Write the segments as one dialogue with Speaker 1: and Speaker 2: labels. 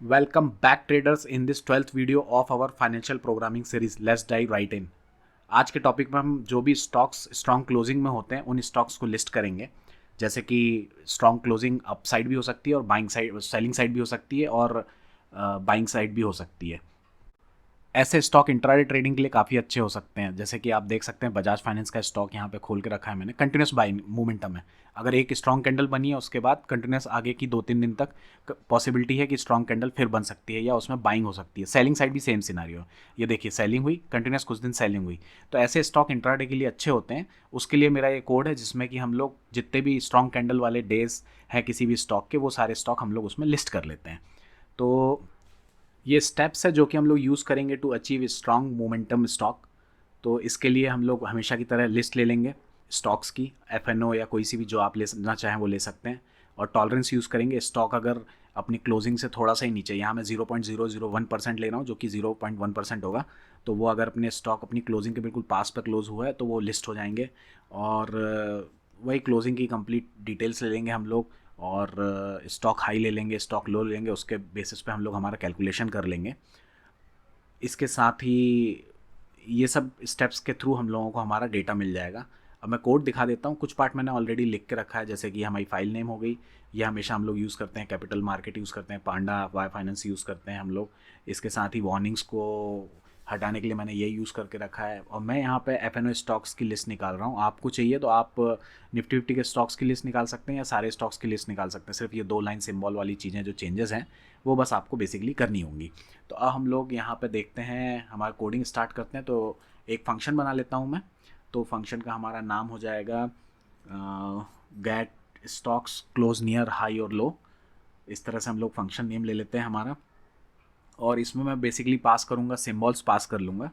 Speaker 1: Welcome back traders in this 12th video of our financial programming series. Let's dive right in. आज के topic में हम जो भी स्टॉक्स स्ट्रॉन्ग क्लोजिंग में होते हैं उन स्टॉक्स को लिस्ट करेंगे। जैसे कि स्ट्रॉन्ग क्लोजिंग अप साइड भी हो सकती है और बाइंग साइड सेलिंग साइड भी हो सकती है और बाइंग साइड भी हो सकती है। ऐसे स्टॉक इंट्राडे ट्रेडिंग के लिए काफ़ी अच्छे हो सकते हैं। जैसे कि आप देख सकते हैं बजाज फाइनेंस का स्टॉक यहाँ पे खोल के रखा है मैंने। कंटिन्यूस बाइंग मोमेंटम है। अगर एक स्ट्रॉन्ग कैंडल बनी है उसके बाद कंटिन्यूस आगे की 2-3 दिन तक पॉसिबिलिटी है कि स्ट्रॉन्ग कैंडल फिर बन सकती है या उसमें बाइंग हो सकती है। सेलिंग साइड भी सेम सिनारियो है। ये देखिए सेलिंग हुई, कंटिन्यूस कुछ दिन सेलिंग हुई। तो ऐसे स्टॉक इंट्राडे के लिए अच्छे होते हैं। उसके लिए मेरा ये कोड है जिसमें कि हम लोग जितने भी स्ट्रॉन्ग कैंडल वाले डेज हैं किसी भी स्टॉक के, वो सारे स्टॉक हम लोग उसमें लिस्ट कर लेते हैं। तो ये स्टेप्स है जो कि हम लोग यूज़ करेंगे to achieve strong momentum stock. तो इसके लिए हम लोग हमेशा की तरह लिस्ट ले लेंगे स्टॉक्स की, एफ या कोई सी भी जो आप लेना चाहें वो ले सकते हैं। और टॉलरेंस यूज़ करेंगे स्टॉक अगर अपनी क्लोजिंग से थोड़ा सा ही नीचे, यहाँ मैं 0.001% ले रहा हूँ जो कि 0.1% होगा, तो वो अगर अपने स्टॉक अपनी क्लोजिंग के बिल्कुल पास पर क्लोज हुआ है तो वो लिस्ट हो जाएंगे। और वही क्लोजिंग की कंप्लीट डिटेल्स ले लेंगे हम लोग और स्टॉक हाई ले लेंगे, स्टॉक लो ले लेंगे, उसके बेसिस पे हम लोग हमारा कैलकुलेशन कर लेंगे। इसके साथ ही ये सब स्टेप्स के थ्रू हम लोगों को हमारा डेटा मिल जाएगा। अब मैं कोड दिखा देता हूँ। कुछ पार्ट मैंने ऑलरेडी लिख के रखा है, जैसे कि हमारी फाइल नेम हो गई, ये हमेशा हम लोग यूज़ करते हैं। कैपिटल मार्केट यूज़ करते हैं, पांडा वाई फाइनेंस यूज़ करते हैं हम लोग। इसके साथ ही वार्निंग्स को हटाने के लिए मैंने ये यूज़ करके रखा है। और मैं यहाँ पे एफ एन ओ स्टॉक्स की लिस्ट निकाल रहा हूँ। आपको चाहिए तो आप निफ्टी फिफ्टी के स्टॉक्स की लिस्ट निकाल सकते हैं या सारे स्टॉक्स की लिस्ट निकाल सकते हैं। सिर्फ ये 2 लाइन सिंबल वाली चीज़ें जो चेंजेस हैं वो बस आपको बेसिकली करनी होंगी। तो अब हम लोग यहाँ पे देखते हैं, हमारा कोडिंग स्टार्ट करते हैं। तो एक फंक्शन बना लेता हूँ मैं। तो फंक्शन का हमारा नाम हो जाएगा get stocks close near high और लो। इस तरह से हम लोग फंक्शन नेम ले लेते हैं हमारा। और इसमें मैं बेसिकली पास करूँगा, सिम्बॉल्स पास कर लूँगा,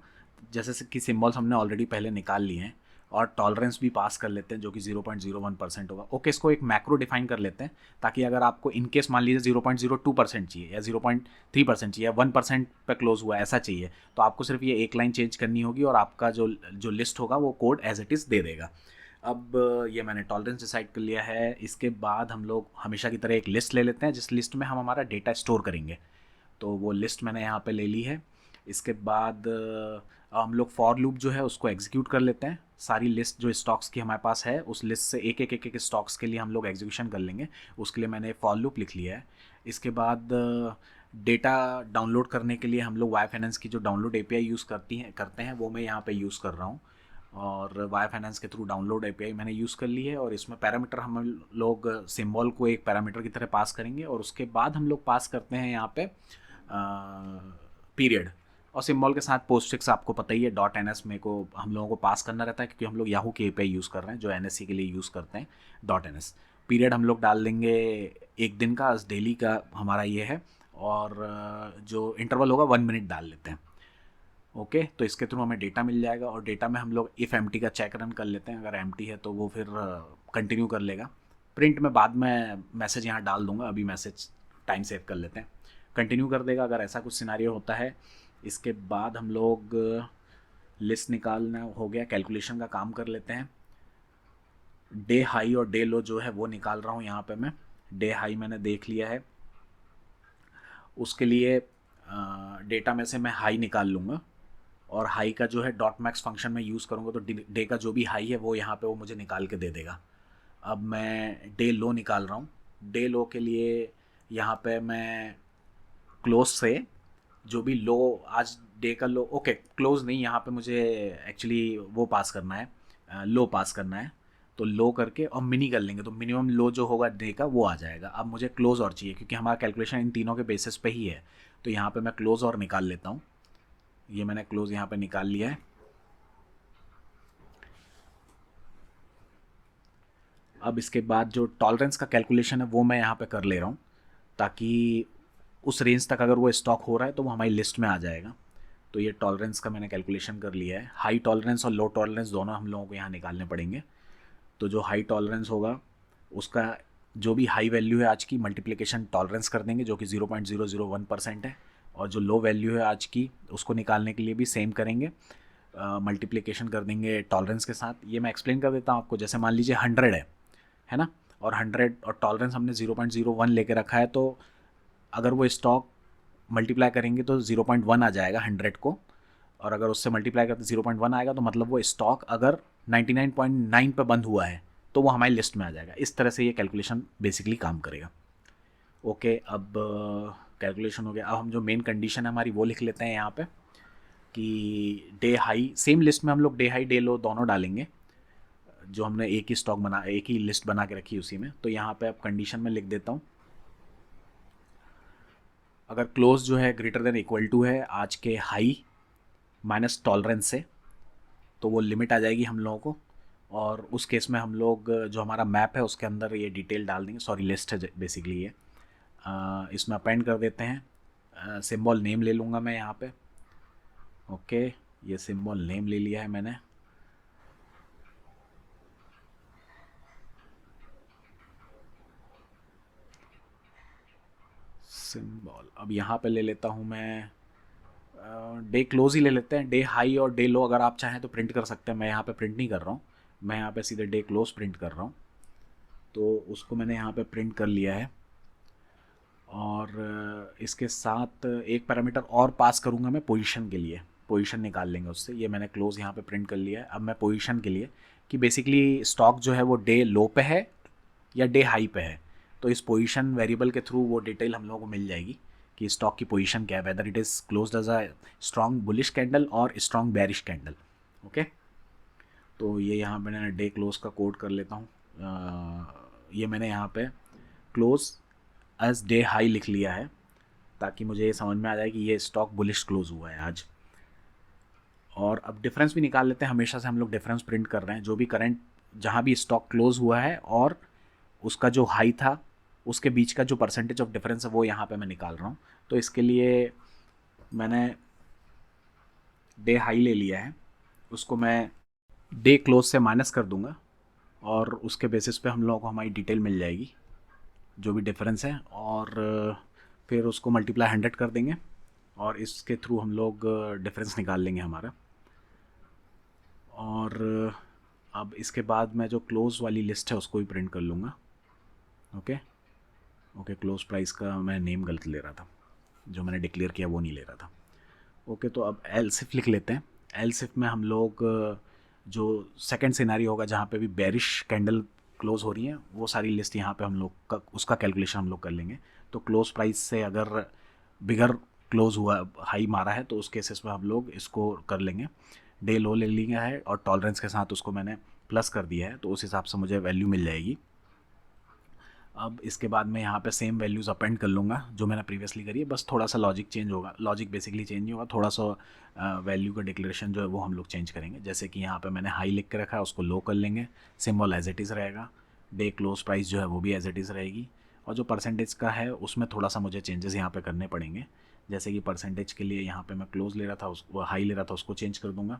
Speaker 1: जैसे कि सिम्बॉल्स हमने ऑलरेडी पहले निकाल लिए हैं। और टॉलरेंस भी पास कर लेते हैं जो कि 0.01% होगा। ओके, इसको एक मैक्रो डिफाइन कर लेते हैं ताकि अगर आपको इनकेस मान लीजिए 0.02% चाहिए या 0.3% चाहिए या 1% पे क्लोज हुआ ऐसा चाहिए, तो आपको सिर्फ ये एक लाइन चेंज करनी होगी और आपका जो जो लिस्ट होगा वो कोड एज इट इज़ दे देगा। अब ये मैंने टॉलरेंस डिसाइड कर लिया है। इसके बाद हम लोग हमेशा की तरह एक लिस्ट ले लेते हैं जिस लिस्ट में हम हमारा डेटा स्टोर करेंगे। तो वो लिस्ट मैंने यहाँ पे ले ली है। इसके बाद हम लोग फॉर लूप जो है उसको एग्जीक्यूट कर लेते हैं। सारी लिस्ट जो स्टॉक्स की हमारे पास है उस लिस्ट से एक एक स्टॉक्स के लिए हम लोग एग्जीक्यूशन कर लेंगे। उसके लिए मैंने फॉर लूप लिख लिया है। इसके बाद डेटा डाउनलोड करने के लिए हम लोग वाई फाइनेंस की जो डाउनलोड एपीआई यूज़ करते हैं वो मैं यहाँ पे यूज़ कर रहा हूँ। और वाई फाइनेंस के थ्रू डाउनलोड एपीआई मैंने यूज़ कर ली है। और इसमें पैरामीटर हम लोग सिंबल को एक पैरामीटर की तरह पास करेंगे और उसके बाद हम लोग पास करते हैं यहाँ पे पीरियड। और सिंबल के साथ पोस्टफिक्स आपको पता ही है, .ns मेरे को हम लोगों को पास करना रहता है क्योंकि हम लोग याहू के एपीआई यूज़ कर रहे हैं जो एनएससी के लिए यूज़ करते हैं .ns। पीरियड हम लोग डाल देंगे एक दिन का, डेली का हमारा ये है। और जो इंटरवल होगा 1 मिनट डाल लेते हैं। ओके, तो इसके थ्रू हमें डेटा मिल जाएगा। और डेटा में हम लोग इफ़ एम्प्टी का चेक रन कर लेते हैं। अगर एम्प्टी है तो वो फिर कंटिन्यू कर लेगा। प्रिंट में बाद में मैसेज यहाँ डाल दूंगा, अभी मैसेज टाइम सेव कर लेते हैं। कंटिन्यू कर देगा अगर ऐसा कुछ सिनारियो होता है। इसके बाद हम लोग लिस्ट निकालना हो गया, कैलकुलेशन का काम कर लेते हैं। डे हाई और डे लो जो है वो निकाल रहा हूँ यहाँ पे मैं। डे हाई मैंने देख लिया है। उसके लिए डेटा में से मैं हाई निकाल लूँगा और हाई का जो है डॉट मैक्स फंक्शन में यूज़ करूँगा तो डे का जो भी हाई है वो यहाँ पे वो मुझे निकाल के दे देगा। अब मैं डे लो निकाल रहा हूँ। डे लो के लिए यहाँ पे मैं क्लोज से जो भी लो आज डे का लो, ओके क्लोज नहीं, यहाँ पे मुझे एक्चुअली वो पास करना है, लो पास करना है। तो लो करके और मिनी कर लेंगे तो मिनिमम लो जो होगा डे का वो आ जाएगा। अब मुझे क्लोज और चाहिए क्योंकि हमारा कैलकुलेशन इन तीनों के बेसिस पे ही है। तो यहाँ पे मैं क्लोज और निकाल लेता हूँ। ये मैंने क्लोज यहाँ पे निकाल लिया है। अब इसके बाद जो टॉलरेंस का कैलकुलेशन है वो मैं यहाँ पे कर ले रहा हूँ ताकि उस रेंज तक अगर वो स्टॉक हो रहा है तो वो हमारी लिस्ट में आ जाएगा। तो ये टॉलरेंस का मैंने कैलकुलेशन कर लिया है। हाई टॉलरेंस और लो टॉलरेंस दोनों हम लोगों को यहाँ निकालने पड़ेंगे। तो जो हाई टॉलरेंस होगा उसका जो भी हाई वैल्यू है आज की मल्टीप्लिकेशन टॉलरेंस कर देंगे जो कि 0.001% है। और जो लो वैल्यू है आज की उसको निकालने के लिए भी सेम करेंगे, मल्टीप्लिकेशन कर देंगे टॉलरेंस के साथ। ये मैं एक्सप्लेन कर देता हूँ आपको। जैसे मान लीजिए 100 है ना, और 100 और टॉलरेंस हमने 0.01 लेके रखा है। तो अगर वो स्टॉक मल्टीप्लाई करेंगे तो 0.1 आ जाएगा 100 को, और अगर उससे मल्टीप्लाई करते 0.1 आएगा तो मतलब वो स्टॉक अगर 99.9 पे बंद हुआ है तो वो हमारी लिस्ट में आ जाएगा। इस तरह से ये कैलकुलेशन बेसिकली काम करेगा। ओके, अब कैलकुलेशन हो गया। अब हम जो मेन कंडीशन है हमारी वो लिख लेते हैं यहाँ पे कि डे हाई, सेम लिस्ट में हम लोग डे हाई डे लो दोनों डालेंगे, जो हमने एक ही स्टॉक बना, एक ही लिस्ट बना के रखी उसी में। तो यहाँ पे अब कंडीशन में लिख देता हूँ, अगर क्लोज जो है ग्रेटर देन इक्वल टू है आज के हाई माइनस टॉलरेंस से, तो वो लिमिट आ जाएगी हम लोगों को। और उस केस में हम लोग जो हमारा मैप है उसके अंदर ये डिटेल डाल देंगे, सॉरी लिस्ट है बेसिकली ये। इसमें अपेंड कर देते हैं, सिंबल नेम ले लूँगा मैं यहाँ पे। ओके, ये सिंबल नेम ले लिया है मैंने। सिंबल अब यहाँ पे ले लेता हूँ मैं, डे क्लोज ही ले लेते हैं। डे हाई और डे लो अगर आप चाहें तो प्रिंट कर सकते हैं, मैं यहाँ पे प्रिंट नहीं कर रहा हूँ, मैं यहाँ पे सीधे डे क्लोज प्रिंट कर रहा हूँ। तो उसको मैंने यहाँ पे प्रिंट कर लिया है। और इसके साथ एक पैरामीटर और पास करूँगा मैं पोजीशन के लिए, पोजीशन निकाल लेंगे उससे। ये मैंने क्लोज यहाँ पे प्रिंट कर लिया है। अब मैं पोजीशन के लिए कि बेसिकली स्टॉक जो है वो डे लो पे है या डे हाई पे है, तो इस पोजीशन वेरिएबल के थ्रू वो डिटेल हम लोगों को मिल जाएगी कि स्टॉक की पोजीशन क्या है, whether it is closed as a strong bullish candle और स्ट्रॉन्ग बेरिश कैंडल। ओके, तो ये यहाँ पे मैंने डे क्लोज का कोड कर लेता हूँ। ये मैंने यहाँ पे क्लोज एज डे हाई लिख लिया है ताकि मुझे ये समझ में आ जाए कि ये स्टॉक बुलिश क्लोज हुआ है आज। और अब डिफरेंस भी निकाल लेते हैं, हमेशा से हम लोग डिफरेंस प्रिंट कर रहे हैं, जो भी करंट जहाँ भी स्टॉक क्लोज हुआ है और उसका जो हाई था उसके बीच का जो परसेंटेज ऑफ डिफरेंस है वो यहाँ पे मैं निकाल रहा हूँ। तो इसके लिए मैंने डे हाई ले लिया है, उसको मैं डे क्लोज से माइनस कर दूंगा और उसके बेसिस पे हम लोगों को हमारी डिटेल मिल जाएगी जो भी डिफरेंस है। और फिर उसको मल्टीप्लाई 100 कर देंगे और इसके थ्रू हम लोग डिफरेंस निकाल लेंगे हमारा। और अब इसके बाद मैं जो क्लोज वाली लिस्ट है उसको भी प्रिंट कर लूँगा। ओके ओके, क्लोज प्राइस का मैं नेम गलत ले रहा था, जो मैंने डिक्लेयर किया वो नहीं ले रहा था। ओके, तो अब एल सिफ लिख लेते हैं। एल सिफ में हम लोग जो सेकंड सिनेरियो होगा जहाँ पे भी बेरिश कैंडल क्लोज हो रही है वो सारी लिस्ट यहाँ पे हम लोग का उसका कैलकुलेशन हम लोग कर लेंगे। तो क्लोज प्राइस से अगर बिगर क्लोज हुआ, हाई मारा है, तो उस केसेस में हम लोग इसको कर लेंगे, डे लो ले लिया है और टॉलरेंस के साथ उसको मैंने प्लस कर दिया है, तो उस हिसाब से मुझे वैल्यू मिल जाएगी। अब इसके बाद मैं यहाँ पे सेम वैल्यूज़ अपेंड कर लूँगा जो मैंने प्रीवियसली करी है, बस थोड़ा सा लॉजिक चेंज होगा, लॉजिक बेसिकली चेंज नहीं होगा, थोड़ा सा वैल्यू का डिक्लेरेशन जो है वो हम लोग चेंज करेंगे। जैसे कि यहाँ पे मैंने हाई लिख के रखा है, उसको लो कर लेंगे, सिंबल एज इट इज़ रहेगा, डे क्लोज प्राइस जो है वो भी एज इट इज़ रहेगी, और जो परसेंटेज का है उसमें थोड़ा सा मुझे चेंजेस यहाँ पर करने पड़ेंगे। जैसे कि परसेंटेज के लिए यहाँ पर मैं क्लोज ले रहा था, उसको हाई ले रहा था, उसको चेंज कर दूँगा,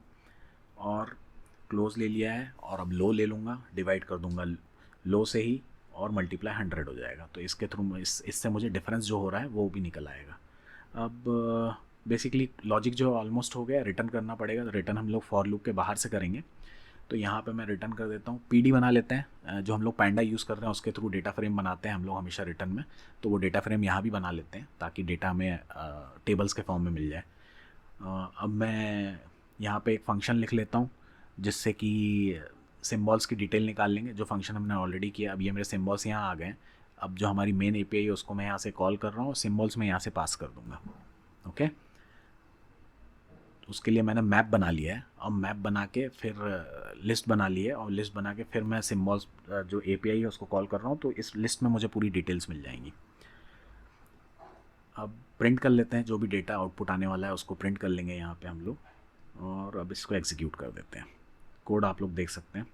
Speaker 1: और क्लोज ले लिया है और अब लो ले लूँगा, डिवाइड कर दूँगा लो से ही और मल्टीप्लाई 100 हो जाएगा। तो इसके थ्रू इससे मुझे डिफरेंस जो हो रहा है वो भी निकल आएगा। अब बेसिकली लॉजिक जो ऑलमोस्ट हो गया, रिटर्न करना पड़ेगा, तो रिटर्न हम लोग फॉर लूप के बाहर से करेंगे। तो यहाँ पे मैं रिटर्न कर देता हूँ, पीडी बना लेते हैं, जो हम लोग पैंडा यूज़ कर रहे हैं उसके थ्रू डेटा फ्रेम बनाते हैं हम लोग हमेशा रिटर्न में, तो वो डेटा फ्रेम यहाँ भी बना लेते हैं ताकि डेटा हमें टेबल्स के फॉर्म में मिल जाए। अब मैं यहाँ पे एक फंक्शन लिख लेता हूँ जिससे कि सिम्बॉल्स की डिटेल निकाल लेंगे, जो फंक्शन हमने ऑलरेडी किया। अब ये मेरे सिम्बॉल्स यहाँ आ गए हैं। अब जो हमारी मेन एपीआई है उसको मैं यहाँ से कॉल कर रहा हूँ और सिम्बॉल्स मैं यहाँ से पास कर दूँगा। ओके, उसके लिए मैंने मैप बना लिया है। अब मैप बना के फिर लिस्ट बना ली है, और लिस्ट बना के फिर मैं सिम्बॉल्स जो एपीआई है उसको कॉल कर रहा हूँ, तो इस लिस्ट में मुझे पूरी डिटेल्स मिल जाएंगी। अब प्रिंट कर लेते हैं, जो भी डेटा आउटपुट आने वाला है उसको प्रिंट कर लेंगे यहाँ पे हम लोग, और अब इसको एग्जीक्यूट कर देते हैं। कोड आप लोग देख सकते हैं,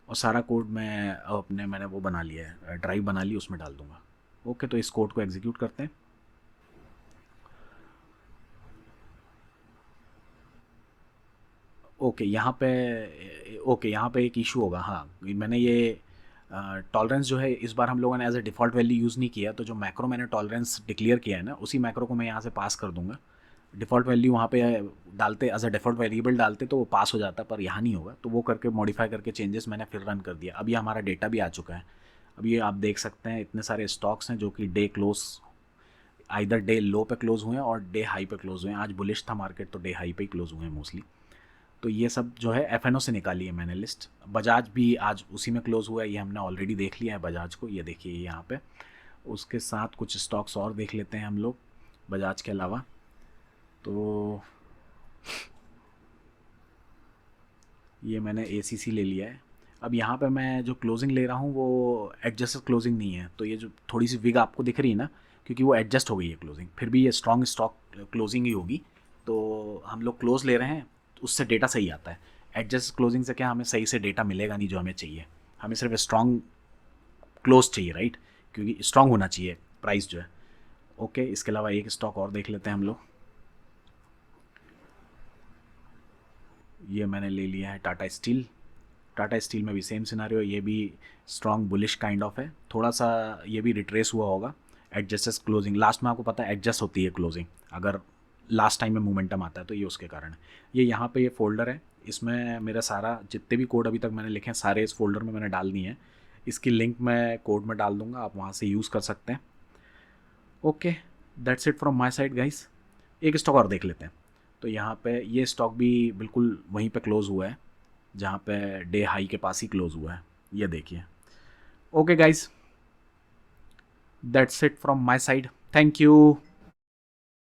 Speaker 1: और सारा कोड मैं मैंने वो बना लिया है, ड्राइव बना ली, उसमें डाल दूंगा। ओके, तो इस कोड को एग्जीक्यूट करते हैं। ओके, यहाँ पे एक इशू होगा। हाँ, मैंने ये टॉलरेंस जो है इस बार हम लोगों ने as a default value use नहीं किया, तो जो मैक्रो मैंने टॉलरेंस डिक्लेयर किया है ना, उसी मैक्रो को मैं यहाँ से पास कर दूंगा। डिफ़ॉल्ट वैल्यू वहाँ पे डालते, एज अ डिफ़ॉल्ट वेरिएबल डालते तो वो पास हो जाता, पर यहाँ नहीं होगा, तो वो करके मॉडिफाई करके चेंजेस मैंने फिर रन कर दिया। अब ये हमारा डेटा भी आ चुका है। अब ये आप देख सकते हैं इतने सारे स्टॉक्स हैं जो कि डे क्लोज आइदर डे लो पे क्लोज हुए हैं और डे हाई पे क्लोज हुए हैं। आज बुलिश था मार्केट तो डे हाई पे ही क्लोज हुए हैं मोस्टली। तो ये सब जो है एफ से निकाली है मैंने लिस्ट। बजाज भी आज उसी में क्लोज हुआ है, ये हमने ऑलरेडी देख लिया है बजाज को, ये देखिए यहाँ पे। उसके साथ कुछ स्टॉक्स और देख लेते हैं हम लोग बजाज के अलावा। तो ये मैंने ACC ले लिया है। अब यहाँ पे मैं जो क्लोजिंग ले रहा हूँ वो एडजस्टेड क्लोजिंग नहीं है, तो ये जो थोड़ी सी विग आपको दिख रही है ना, क्योंकि वो एडजस्ट हो गई है क्लोजिंग, फिर भी ये स्ट्रॉन्ग स्टॉक क्लोजिंग ही होगी। तो हम लोग क्लोज ले रहे हैं, उससे डेटा सही आता है। एडजस्ट क्लोजिंग से क्या हमें सही से डेटा मिलेगा नहीं जो हमें चाहिए। हमें सिर्फ स्ट्रॉन्ग क्लोज चाहिए, राइट, क्योंकि स्ट्रॉन्ग होना चाहिए प्राइस जो है। ओके, इसके अलावा एक स्टॉक और देख लेते हैं हम लोग। ये मैंने ले लिया है टाटा स्टील। टाटा स्टील में भी सेम सिनारियो, ये भी स्ट्रॉन्ग बुलिश काइंड ऑफ है। थोड़ा सा ये भी रिट्रेस हुआ होगा। एडजस्ट क्लोजिंग लास्ट में आपको पता है एडजस्ट होती है क्लोजिंग, अगर लास्ट टाइम में मोमेंटम आता है तो ये उसके कारण है। ये यहाँ पे ये फोल्डर है, इसमें मेरा सारा जितने भी कोड अभी तक मैंने लिखे हैं सारे इस फोल्डर में मैंने डाल दिए हैं। इसकी लिंक मैं कोड में डाल दूंगा, आप वहाँ से यूज़ कर सकते हैं। Okay, that's it from my side guys. एक स्टॉक और देख लेते हैं। तो यहाँ पे ये स्टॉक भी बिल्कुल वहीं पे क्लोज़ हुआ है जहाँ पे डे हाई के पास ही क्लोज़ हुआ है, ये देखिए। Okay guys, that's it from my side, thank you.